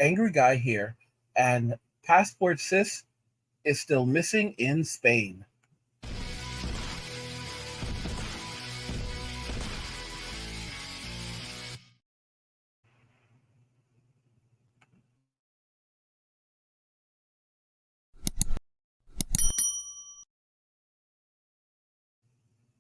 Angry Guy here, and Passport Sis is still missing in Spain.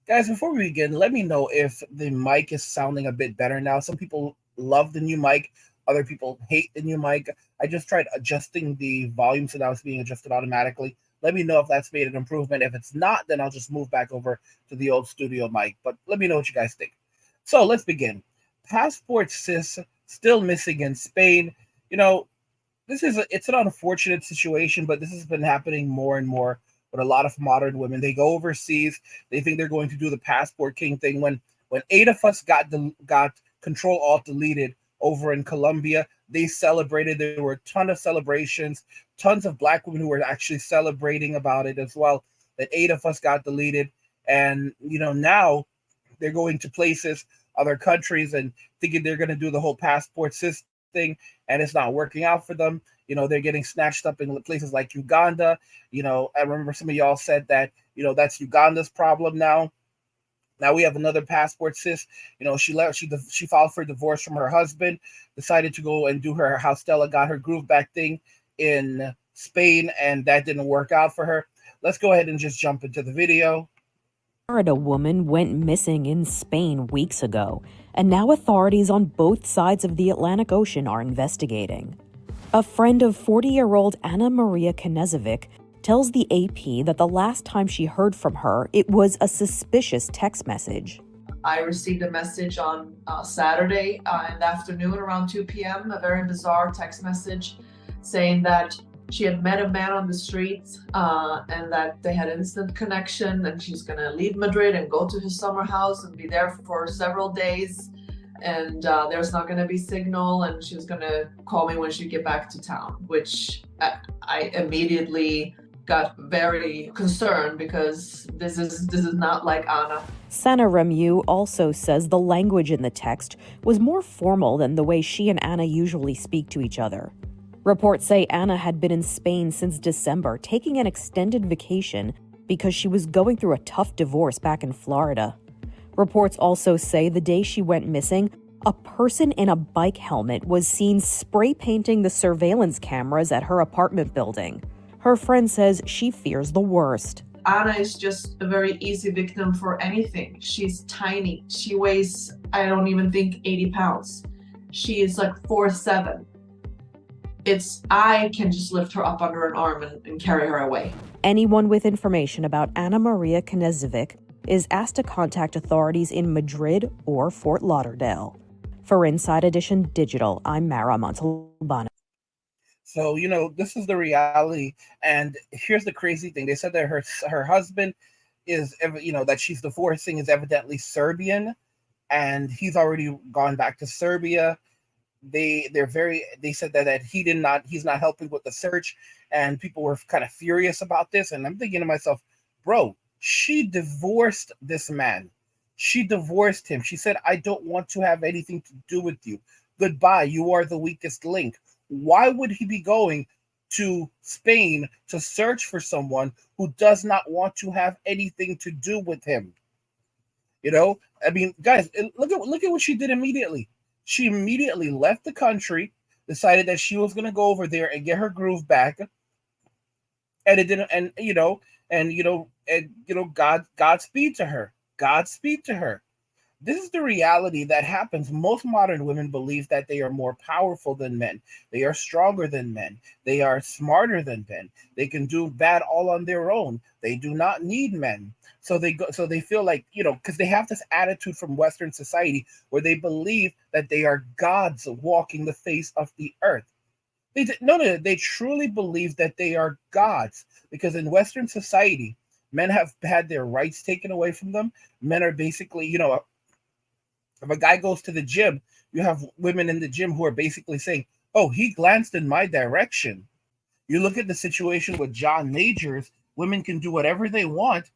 Guys, before we begin, let me know if the mic is sounding a bit better now. Some people love the new mic, other people hate the new mic. I just tried adjusting the volume so now it's being adjusted automatically. Let me know if that's made an improvement. If it's not, then I'll just move back over to the old studio mic. But let me know what you guys think. So let's begin. Passport Sis still missing in Spain. You know, it's an unfortunate situation, but this has been happening more and more with a lot of modern women. They go overseas, they think they're going to do the passport king thing. When eight of us got control alt deleted over in Colombia, they celebrated. There were a ton of celebrations, tons of black women who were actually celebrating about it as well. That eight of us got deleted, and now they're going to places, other countries, and thinking they're going to do the whole passport system, and it's not working out for them. They're getting snatched up in places like Uganda. I remember some of y'all said that, that's Uganda's problem now. Now we have another passport sis. She filed for divorce from her husband, decided to go and do her how Stella got her groove back thing in Spain, and that didn't work out for her. Let's go ahead and just jump into the video. A woman went missing in Spain weeks ago, and now authorities on both sides of the Atlantic Ocean are investigating. A friend of 40-year-old Anna Maria Knezovic tells the AP that the last time she heard from her, it was a suspicious text message. I received a message on Saturday in the afternoon around 2 p.m., a very bizarre text message saying that she had met a man on the street and that they had instant connection, and she's going to leave Madrid and go to his summer house and be there for several days. And there's not going to be signal, and she's going to call me when she get back to town, which I immediately got very concerned because this is not like Anna. Sana Remu also says the language in the text was more formal than the way she and Anna usually speak to each other. Reports say Anna had been in Spain since December, taking an extended vacation because she was going through a tough divorce back in Florida. Reports also say the day she went missing, a person in a bike helmet was seen spray painting the surveillance cameras at her apartment building. Her friend says she fears the worst. Anna is just a very easy victim for anything. She's tiny. She weighs, I don't even think, 80 pounds. She is like 4'7". I can just lift her up under an arm and carry her away. Anyone with information about Anna Maria Knezovic is asked to contact authorities in Madrid or Fort Lauderdale. For Inside Edition Digital, I'm Mara Montalbano. So, this is the reality. And here's the crazy thing. They said that her husband is, that she's divorcing is evidently Serbian, and he's already gone back to Serbia. They said that he's not helping with the search, and people were kind of furious about this. And I'm thinking to myself, bro, she divorced this man. She divorced him. She said, I don't want to have anything to do with you. Goodbye. You are the weakest link. Why would he be going to Spain to search for someone who does not want to have anything to do with him? Guys, look at what she did immediately. She immediately left the country, decided that she was going to go over there and get her groove back, and it didn't. Godspeed to her. Godspeed to her. This is the reality that happens. Most modern women believe that they are more powerful than men. They are stronger than men. They are smarter than men. They can do bad all on their own. They do not need men. So they feel like, because they have this attitude from Western society where they believe that they are gods walking the face of the earth. They truly believe that they are gods, because in Western society, men have had their rights taken away from them. Men are basically, if a guy goes to the gym, you have women in the gym who are basically saying, oh, he glanced in my direction. You look at the situation with John Majors, women can do whatever they want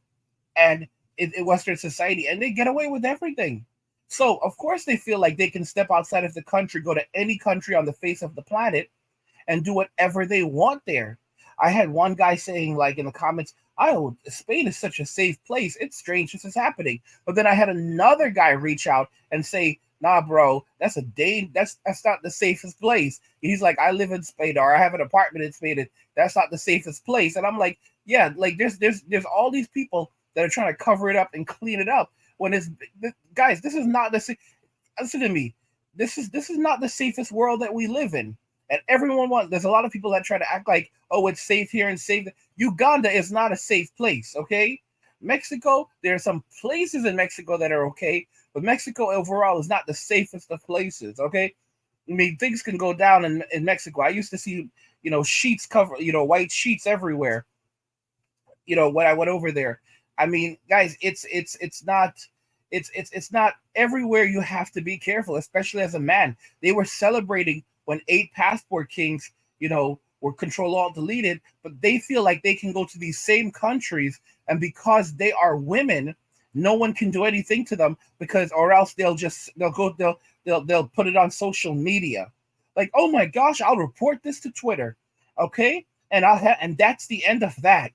and in Western society, and they get away with everything. So, of course, they feel like they can step outside of the country, go to any country on the face of the planet, and do whatever they want there. I had one guy saying, like in the comments, "Oh, Spain is such a safe place. It's strange this is happening." But then I had another guy reach out and say, "Nah, bro, that's not the safest place." He's like, "I live in Spain, or I have an apartment in Spain, and that's not the safest place." And I'm like, "Yeah, like there's all these people that are trying to cover it up and clean it up when it's guys, this is not the listen to me. This is not the safest world that we live in. And everyone wants. There's a lot of people that try to act like, oh, it's safe here and safe. Uganda is not a safe place. Okay, Mexico. There are some places in Mexico that are okay, but Mexico overall is not the safest of places. Okay, I mean things can go down in Mexico. I used to see sheets cover white sheets everywhere. When I went over there. I mean, guys, it's not everywhere. You have to be careful, especially as a man. They were celebrating when 8 passport kings, were control alt deleted, but they feel like they can go to these same countries, and because they are women, no one can do anything to them because, or else they'll put it on social media, like, oh my gosh, I'll report this to Twitter, okay, and that's the end of that.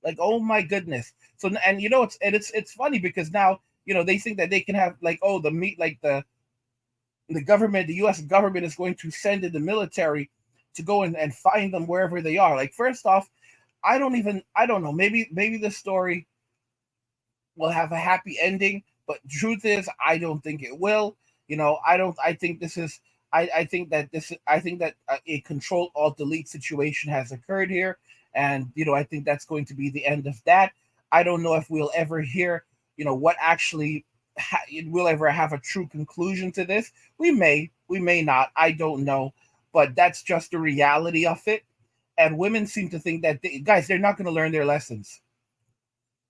Like, oh my goodness. So, and it's funny because now they think that they can have, like, oh, the meat, like the government, the U.S. government is going to send in the military to go and find them wherever they are. Like, first off, I don't know, maybe the story will have a happy ending, but truth is, I don't think it will. I don't. I think this is. I think that this. I think that a control alt delete situation has occurred here, and I think that's going to be the end of that. I don't know if we'll ever hear, what actually we'll ever have a true conclusion to this. We may not. I don't know, but that's just the reality of it. And women seem to think that guys, they're not going to learn their lessons.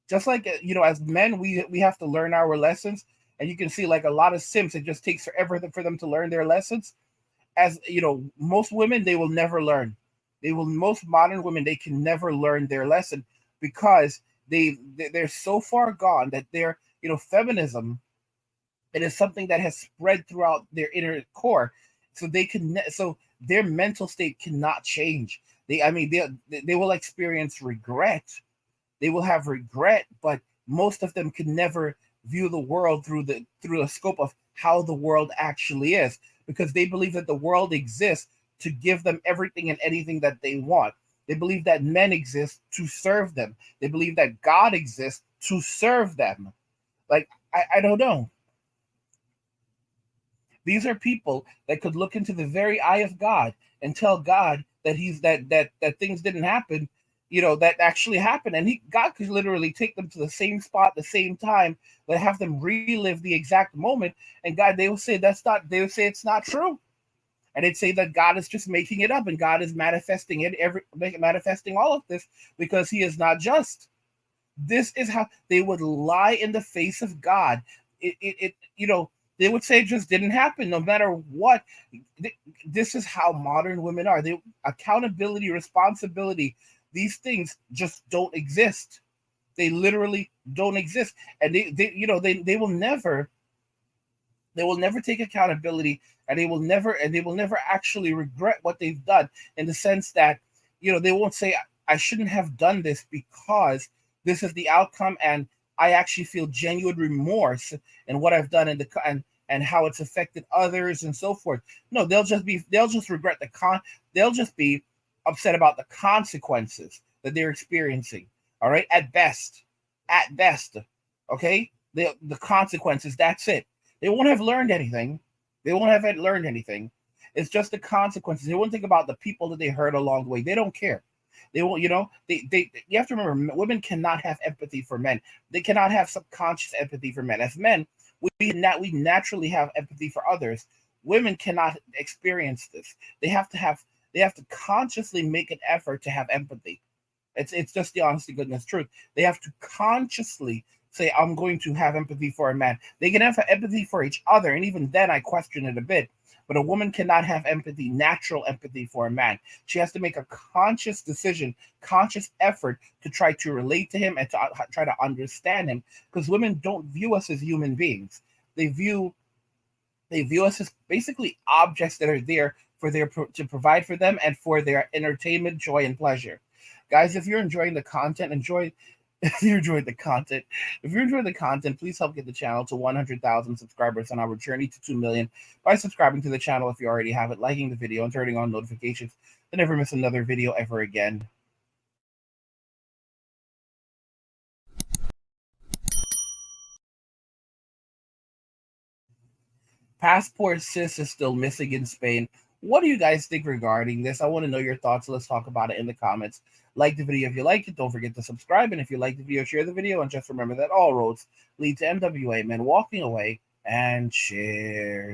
Just like as men, we have to learn our lessons, and you can see like a lot of simps. It just takes forever for them to learn their lessons. As most women, they will never learn. Most modern women, they can never learn their lesson because they're so far gone that they're feminism. It is something that has spread throughout their inner core, so so their mental state cannot change. I mean, they will experience regret, they will have regret, but most of them can never view the world through the scope of how the world actually is, because they believe that the world exists to give them everything and anything that they want. They believe that men exist to serve them. They believe that God exists to serve them. Like, I don't know. These are people that could look into the very eye of God and tell God that that things didn't happen, that actually happened, and God could literally take them to the same spot, the same time, but have them relive the exact moment, and God, they will say that's not. They will say it's not true, and they'd say that God is just making it up, and God is manifesting manifesting all of this because He is not just. This is how they would lie in the face of God. They would say it just didn't happen, no matter what. This is how modern women are. They accountability, responsibility, these things just don't exist. They literally don't exist, and they will never take accountability, and they will never actually regret what they've done, in the sense that they won't say, I shouldn't have done this because this is the outcome, and I actually feel genuine remorse in what I've done, and how it's affected others and so forth. No, they'll just regret they'll just be upset about the consequences that they're experiencing. All right, at best, okay, the consequences. That's it. They won't have learned anything. They won't have learned anything. It's just the consequences. They won't think about the people that they hurt along the way. They don't care. They won't, they you have to remember, women cannot have empathy for men. They cannot have subconscious empathy for men. As men, we naturally have empathy for others. Women cannot experience this. They have to consciously make an effort to have empathy. It's just the honest to goodness truth. They have to consciously say, I'm going to have empathy for a man. They can have empathy for each other, and even then I question it a bit. But a woman cannot have empathy, natural empathy for a man. She has to make a conscious decision, conscious effort to try to relate to him and to try to understand him. Because women don't view us as human beings. They view us as basically objects that are there to provide for them and for their entertainment, joy, and pleasure. Guys, if you're enjoying the content, if you enjoyed the content, if you enjoyed the content, please help get the channel to 100,000 subscribers on our journey to 2 million by subscribing to the channel if you already have it, liking the video, and turning on notifications to never miss another video ever again. Passport Sis is still missing in Spain. What do you guys think regarding this? I want to know your thoughts. Let's talk about it in the comments. Like the video if you like it. Don't forget to subscribe. And if you like the video, share the video. And just remember that all roads lead to MWA men walking away. And cheers.